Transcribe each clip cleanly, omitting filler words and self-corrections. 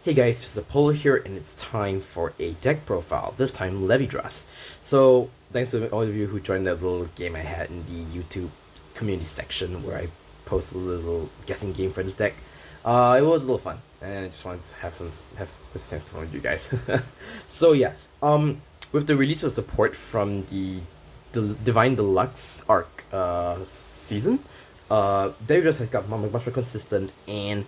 Hey guys, just Apollo here, and it's time for a deck profile. This time, Levidras. So, thanks to all of you who joined that little game I had in the YouTube community section where I posted a little guessing game for this deck. It was a little fun, and I just wanted to have this chance to fun with you guys. So yeah, with the release of support from the Divine Deluxe arc season, Levidras has got much more consistent and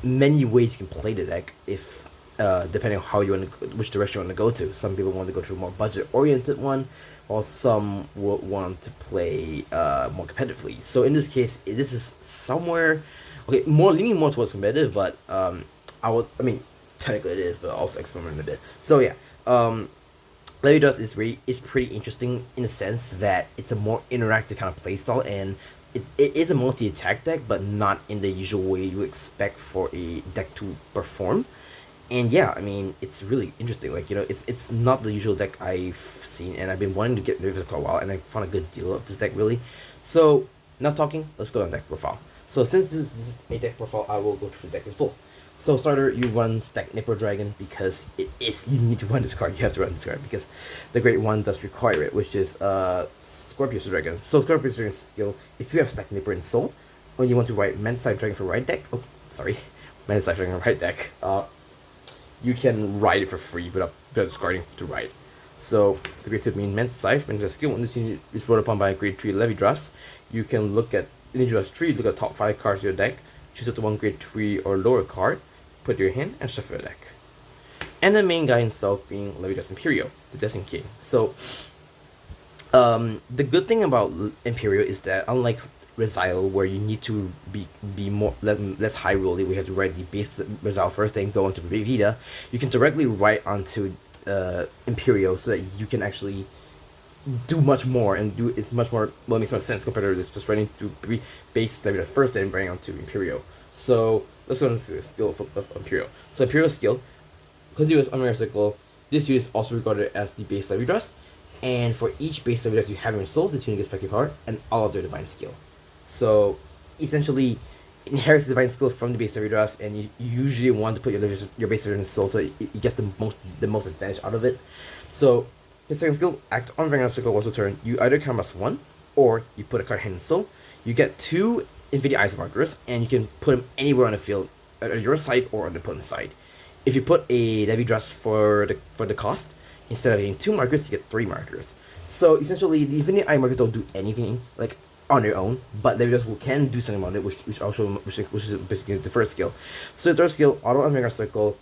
many ways you can play the deck if depending on how you want to, which direction you want to go to. Some people want to go to a more budget oriented one, while some will want to play more competitively. So in this case, this is somewhere more leaning more towards competitive, but I mean technically it is, but also experimenting a bit. So yeah, Levidras is pretty interesting in the sense that it's a more interactive kind of playstyle, and it is a mostly attack deck, but not in the usual way you expect for a deck to perform. And yeah, I mean, it's really interesting. Like, it's not the usual deck I've seen, and I've been wanting to get rid of it for a while, and I found a good deal of this deck, really. So, not talking, let's go on deck profile. So, since this is a deck profile, I will go through the deck in full. So, starter, you run Stack Nipper Dragon because you need to run this card. You have to run this card because the Great One does require it, which is Scorpius Dragon. So Scorpius Dragon skill, if you have Stack Nipper in Soul, when you want to write Manside Dragon for right deck, Manside Dragon for right deck, you can write it for free without discarding to write. So the Great 2 mean Manside, when the skill when this unit is rolled upon by a Grade 3 Levidras, you can look at Levidras tree, look at top 5 cards of your deck, choose up to one Grade 3 or lower card, put it in your hand, and shuffle your deck. And the main guy himself being Levidras Empireo, the Destined King. So the good thing about Empireo is that unlike Resile, where you need to be more less high rolling, we have to write the base Resile first, then go into Vita. You can directly write onto Empireo so that you can actually do much more and do it's much more it makes more sense compared to just writing to base Levidas first, then bring onto Empireo. So let's go into the skill of Empireo. So Empireo skill, because you use Unmere Circle, this unit is also regarded as the base Levidras. And for each base Levidras you have in your soul, this unit gets effective power and all of their divine skill. So essentially, inherits the divine skill from the base Levidras, and you usually want to put your base Levidras in soul so it gets the most advantage out of it. So his second skill, act on Vanguard Circle once per turn. You either count +1 or you put a card hand in soul. You get 2 Infinity Ice markers, and you can put them anywhere on the field, on your side or on the opponent's side. If you put a Levidras for the cost, instead of getting 2 markers, you get 3 markers. So essentially, the Infinity Eye markers don't do anything like on their own, but Levidras can do something on it, which is basically the first skill. So the third skill, Auto on Vanguard Circle.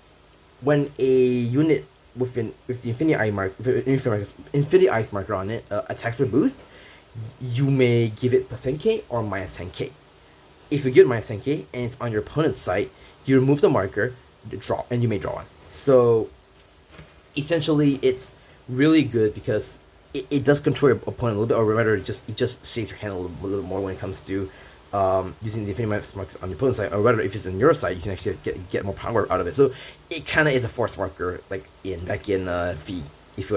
When a unit with the Infinity Ice marker on it attacks or boost, you may give it +10k or -10k. If you give it -10k and it's on your opponent's side, you remove the marker, and you may draw one. So essentially, it's really good because it does control your opponent a little bit, or rather, it just saves your hand a little more when it comes to using the Infinity markers on your opponent's side, or rather, if it's on your side, you can actually get more power out of it. So it kind of is a force marker, like back in V, if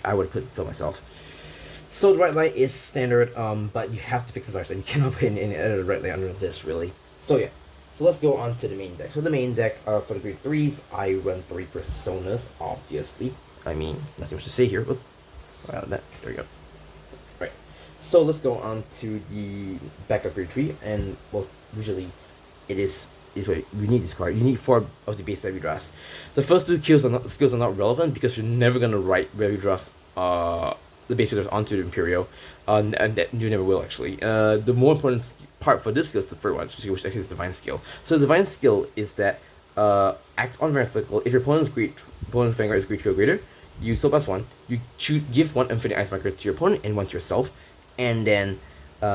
I would put it so myself. So the right line is standard, but you have to fix this art, you cannot put any other right line under this, really. So yeah. So let's go on to the main deck. So the main deck, for the Grade 3s, I run 3 Personas, obviously. I mean, nothing much to say here. Oop, right out of that. There we go. Right. So let's go on to the backup Grade 3, and well, usually it is way you need this card. You need 4 of the base Levidras. The first 2 skills are not relevant because you're never gonna write Levidras, the base Levidras onto the Empireo, and that you never will actually. The more important part for this skill is the third one, which actually is Divine Skill. So the Divine Skill is that act on Vanguard Circle. If your opponent's Vanguard is Grade 2 or greater, you soul +1. You give 1 Infinity Ice marker to your opponent and 1 to yourself, and then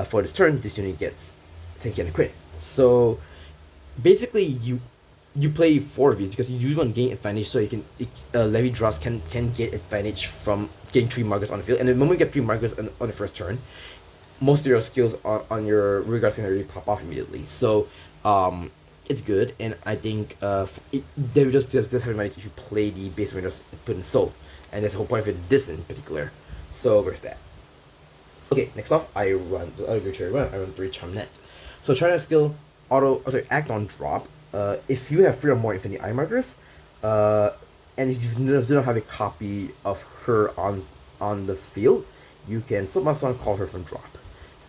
for this turn, this unit gets 10k and a crit. So basically, you play 4 of these because you usually want to gain advantage, so you can Levidras can get advantage from getting 3 markers on the field, and the moment you get 3 markers on the first turn, most of your skills on your regards can already pop off immediately. So it's good, and I think Levidras does have advantage if you play the base Levidras put in soul, and that's the whole point of this in particular. So there's that. Okay, next off, I run the other Grade 3 I run 3 Charmnet. So Charmnet skill, act on drop. if you have 3 or more Infinity Eye markers, and if you do not have a copy of her on the field, you can +1 call her from drop.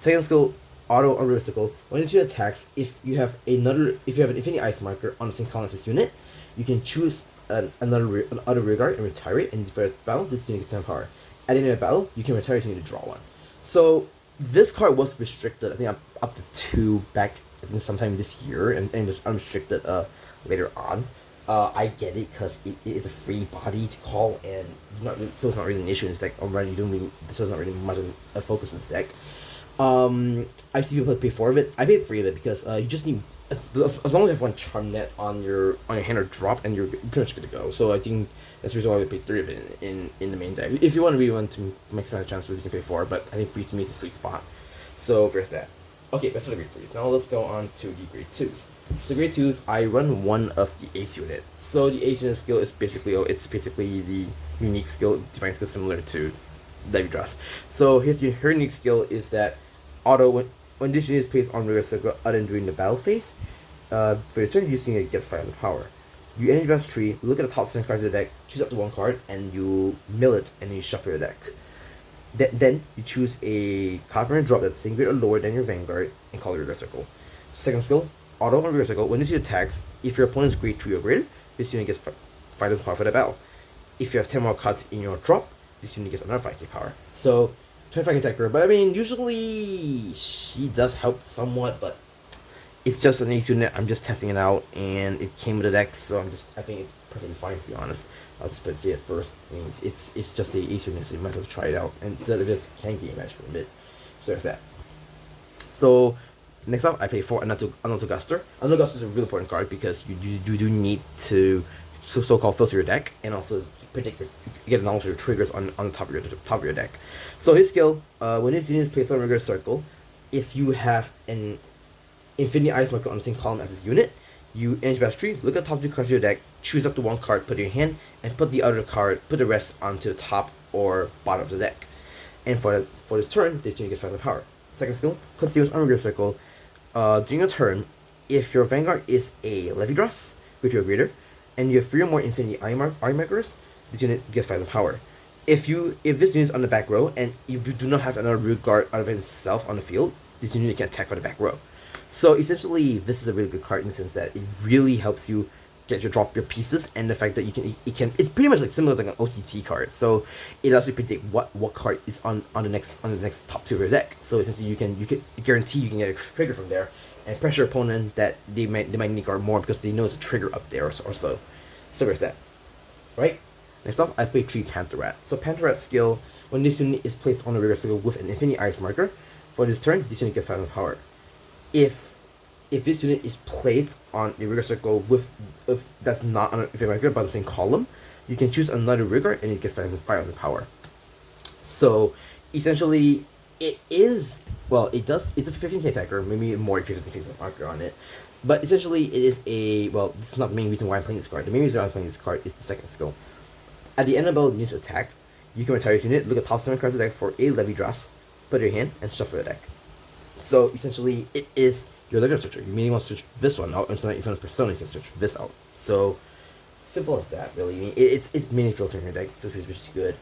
Second skill, auto unrealistic. When this unit attacks, if you have an Infinity Ice marker on the same column as this unit, you can choose another rear guard and retire it, and for battle, this unit gets 10 power. At the end of battle, you can retire it, you need to draw one. So this card was restricted, I think up to 2 back, I think sometime this year, and it was unrestricted later on. I get it because it is a free body to call, and so it's not really an issue. It's like already you don't really, so it's not really much of a focus in this deck. I see people pay 4 of it. I paid 3 of it because you just need as long as you have 1 Charm Net on your hand or drop, and you're pretty much good to go. So I think that's the reason why we paid 3 of it in the main deck. If you really want to maximize chances, you can pay 4, but I think 3 to me is a sweet spot. So there's that. Okay, that's for the grade 3s. Now let's go on to the grade 2s. So the grade 2s, I run one of the Ace unit. So the Ace unit skill is basically the unique skill, divine skill similar to Levidras. So her unique skill is that when this unit is placed on regular circle other than during the battle phase, for the turn using it gets 5 power. You enter your best tree, look at the top 7 cards of the deck, choose up to 1 card, and you mill it, and then you shuffle your deck. Then you choose a card from your drop that's same grade or lower than your Vanguard, and call it regular circle. Second skill, auto on regular circle. When this unit attacks, if your opponent's grade 3 or greater, this unit gets 5,000 power for the battle. If you have 10 more cards in your drop, this unit gets another 5k power. So 25 attacker, but I mean, usually she does help somewhat, but it's just an Ace unit. I'm just testing it out, and it came with the deck, so I think it's perfectly fine, to be honest. I'll just say it first. I mean, it's just a Ace unit, so you might as well try it out, and the just can game match for a bit. So there's that. So next up, I play 4 Anatoguster. Anatoguster is a really important card because you do need to so-called filter your deck, and also get knowledge of your triggers on the top of your deck. So his skill, when his unit is placed on a regular circle, if you have an Infinity Ice marker on the same column as his unit, you enter best tree, look at the top 2 cards of your deck, choose up to 1 card, put it in your hand, and put the rest onto the top or bottom of the deck. And for this turn, this unit gets 5 power. Second skill, continuous on regular circle. During your turn, if your Vanguard is a Levidras, which you're greater, and you have 3 or more Infinity Eye markers, this unit gets 5 power. If this unit is on the back row and you do not have another root guard out of himself on the field, this unit can attack for the back row. So essentially, this is a really good card in the sense that it really helps you drop your pieces, and the fact that it's pretty much like similar to like an OTT card. So it allows you to predict what card is on the next top 2 of your deck. So essentially, you can guarantee you can get a trigger from there and pressure your opponent that they might need guard more because they know it's a trigger up there or so. So there's that. Right? Next up, I play 3 Panther Rat. So Panther Rat skill, when this unit is placed on a regular circle with an Infinity Ice marker, for this turn, this unit gets 5 power. If this unit is placed on a regular circle that's not on a Infinity marker but the same column, you can choose another rigor and it gets 5,000 power. So essentially, it's a 15k attacker, maybe more if you have a 15k marker on it. But essentially, it is this is not the main reason why I'm playing this card. The main reason why I'm playing this card is the second skill. At the end of the battle, units attacked, you can retire this unit, look at top 7 cards of the deck for a Levidras, put it in your hand, and shuffle the deck. So essentially, it is your Levidras switcher. You may want to switch this one out, and so that if you have a persona, you can switch this out. So simple as that, really. I mean, it's mainly filtering your deck, which is good.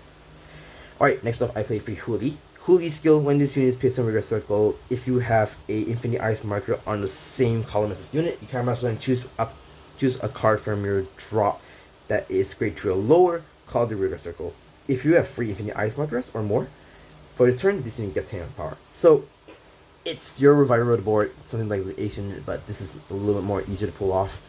Alright, next up, I play 3 Huli. Huli skill, when this unit is placed on a regular circle, if you have a Infinity Ice marker on the same column as this unit, you can also then choose a card from your drop that is grade 3 or lower, called the regular circle. If you have 3 Infinity Ice markers or more, for this turn, this unit gets 10 power. So it's your revival of the board, something like the Ace unit, but this is a little bit more easier to pull off.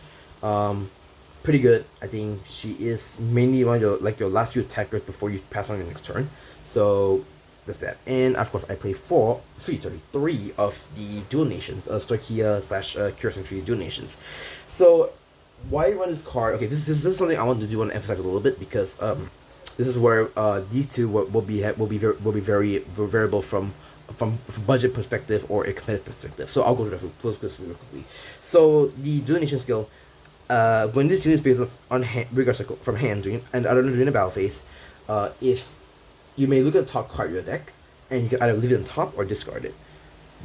Pretty good. I think she is mainly one of your last few attackers before you pass on your next turn. So that's that. And of course, I play 3 of the Dual Nations, Stoichia / Cure Century Dual Nations. So why run this card? Okay, this is something I want to do want to emphasize a little bit because this is where these two will be very variable from budget perspective or a competitive perspective. So I'll go to that real quickly. So the Dual Nation skill, when this unit is based on regular circle from hand and other than during the battle phase, if you may look at the top card of your deck and you can either leave it on top or discard it.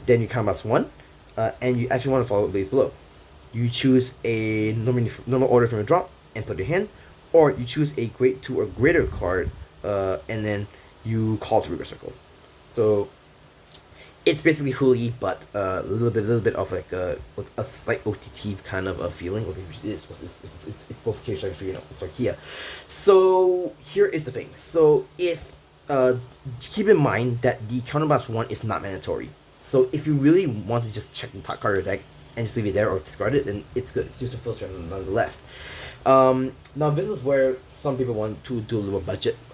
Then you count +1, and you actually want to follow Blaze Below. you choose a normal order from a drop and put it in hand, or you choose a grade 2 or greater card, and then you call to reverse circle. So it's basically Huli, but a little bit of like a slight OTT kind of a feeling. Okay, it's both case actually, it's Archaea. So here is the thing. So if keep in mind that the counterblast one is not mandatory. So if you really want to just check the top card of your deck and just leave it there or discard it, then it's good. It's just a filter nonetheless. Now this is where some people want to do a little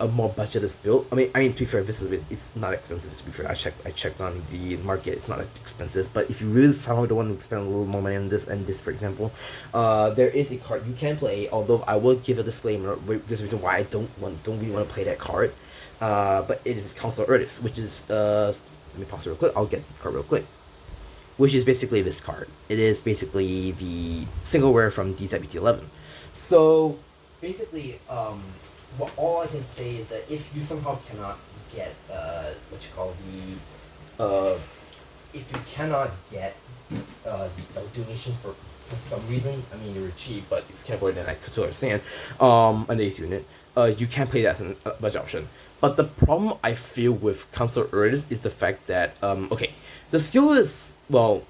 more budgetless build. I mean, to be fair, this is it's not expensive. To be fair, I checked on the market. It's not that expensive. But if you really somehow don't want to spend a little more money on this and this, for example, there is a card you can play. Although I will give a disclaimer. There's a reason why I don't really want to play that card. But it is Council of Erdis, which is let me pause it real quick. I'll get the card real quick. Which is basically this card. It is basically the single rare from DZBT11. So basically, all I can say is that if you somehow cannot get if you cannot get the donation for some reason, I mean you're cheap, but if you can't afford it, then I totally understand. An ace unit, you can play that as a budget option. But the problem I feel with Council of Erdis is the fact that okay, the skill is the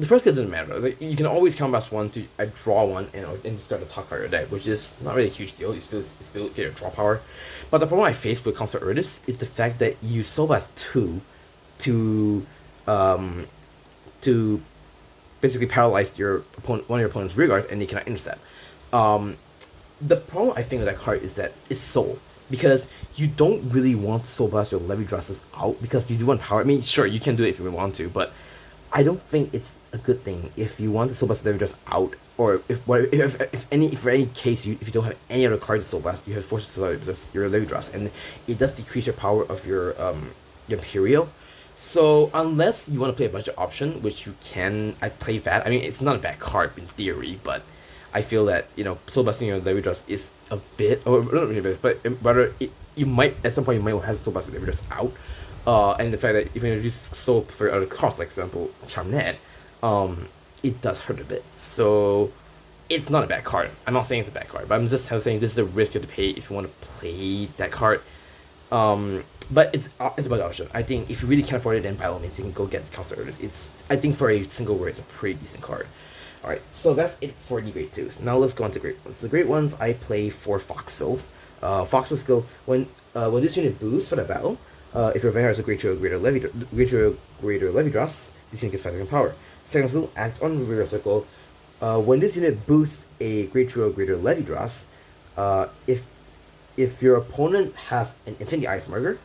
first skill doesn't matter. Like, you can always counterblast one to draw one and discard the top card of your deck, which is not really a huge deal. You still get your draw power. But the problem I face with Council of Erdis is the fact that you soul blast 2 to basically paralyze one of your opponent's rear guards, and they cannot intercept. The problem I think with that card is that it's soul. Because you don't really want to soul blast your Levidras out because you do want power. I mean, sure, you can do it if you want to, but I don't think it's a good thing if you want to soul blast Levidras out, or if for any case if you don't have any other card to soul blast, you have forced to soul blast your Levidras, and it does decrease your power of your Empireo. So unless you want to play a budget option, which you can, I play that. I mean, it's not a bad card in theory, but I feel that soul blasting your Levidras is a bit, or not really bit, but rather you might at some point you might have to soul blast your Levidras out. And the fact that if you use soul for other costs, like for example Charmnet, it does hurt a bit. So it's not a bad card. I'm not saying it's a bad card, but I'm just saying this is a risk you have to pay if you want to play that card. But it's a budget option. I think if you really can't afford it, then by all means you can go get the Council of Erdis. I think for a single rare, it's a pretty decent card. Alright, so that's it for the grade 2s. Now let's go on to grade 1s. The grade 1s I play 4 Foxels. Foxel skill, when this unit boosts for the battle, if your Vanguard has a grade 2 or greater Levidras, this unit gets 5 power. Second skill, act on reverse circle. When this unit boosts a grade 2 or greater Levidras, if your opponent has an Infinity Ice Marker,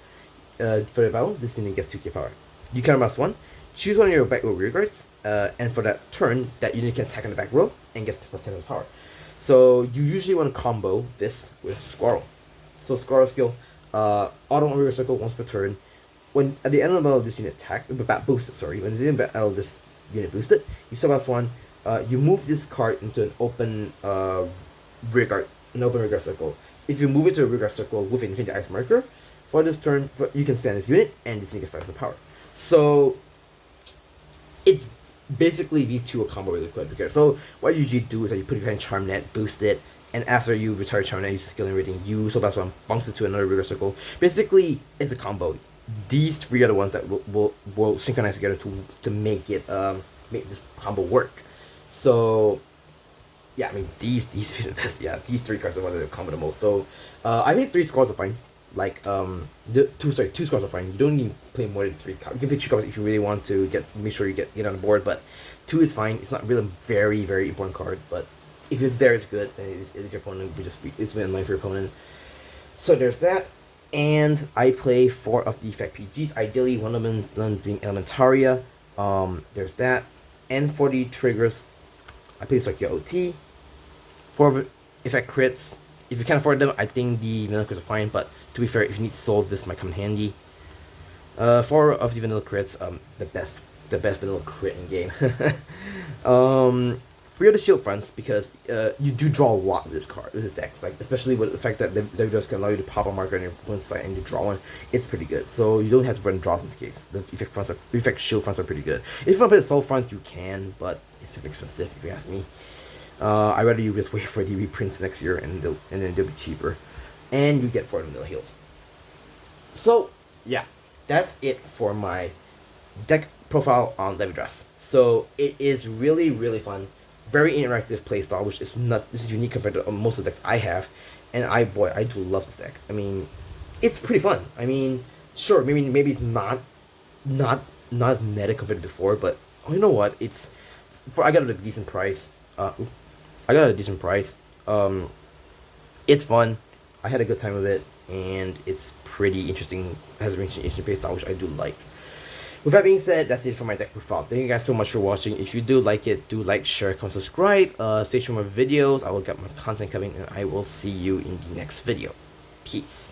for the battle, this unit gets 2k power. You counterblast 1, choose one of your back row rear guards, and for that turn, that unit can attack on the back row and gets plus 10 of power. So you usually want to combo this with Squirrel. So Squirrel skill, auto on reverse circle once per turn. When at the end of the battle, this unit boosted. When at the end of the battle, this unit boosted, you soul blast 1. You move this card into an open rear guard circle. If you move it to a rear guard circle with an Infinity Ice Marker, for this turn, you can stand this unit, and this unit gets 5 of power. So it's basically these two will combo really good together. So what you usually do is that you put it behind Charmnet, boost it, and after you retire Charmnet, use the skill and rating, you soul blast 1, bounce it to another rear circle. Basically, it's a combo. These 3 are the ones that will synchronize together to make it make this combo work. So yeah, I mean these these 3 cards are the ones that combo the most. So I think 3 scores are fine. Like two scores are fine. You don't need to play more than 3 cards. You can play 3 cards if you really want to make sure you get on the board, but 2 is fine. It's not really a very, very important card, but if it's there, it's good. And if your opponent it's been annoying for your opponent. So there's that. And I play 4 of the effect PGs. Ideally, one of them being Elementaria. There's that. And for the triggers, I play Sarkia OT. 4 of effect crits. If you can't afford them, I think the vanilla crits are fine, but to be fair, if you need soul, this might come in handy. 4 of the vanilla crits, the best vanilla crit in game. 3 of the shield fronts, because you do draw a lot with this card, with this deck, like especially with the fact that they just can allow you to pop a marker on your opponent's side and you draw one. It's pretty good, so you don't have to run draws in this case. The effect shield fronts are pretty good. If you want to play the soul fronts, you can, but it's expensive if you ask me. I'd rather you just wait for the reprints next year and then they'll be cheaper, and you get 4 vanilla heals. So yeah, that's it for my deck profile on Levidras. So it is really fun, very interactive playstyle, which is not this is unique compared to most of the decks I have, and I do love this deck. I mean, it's pretty fun. I mean, sure, maybe it's not as meta compared to before, but you know what? I got it at a decent price. I got it at a decent price. It's fun. I had a good time with it, and it's pretty interesting. It has a very interesting playstyle, which I do like. With that being said, that's it for my deck profile. Thank you guys so much for watching. If you do like it, do like, share, comment, subscribe. Stay tuned for more videos. I will get more content coming, and I will see you in the next video. Peace.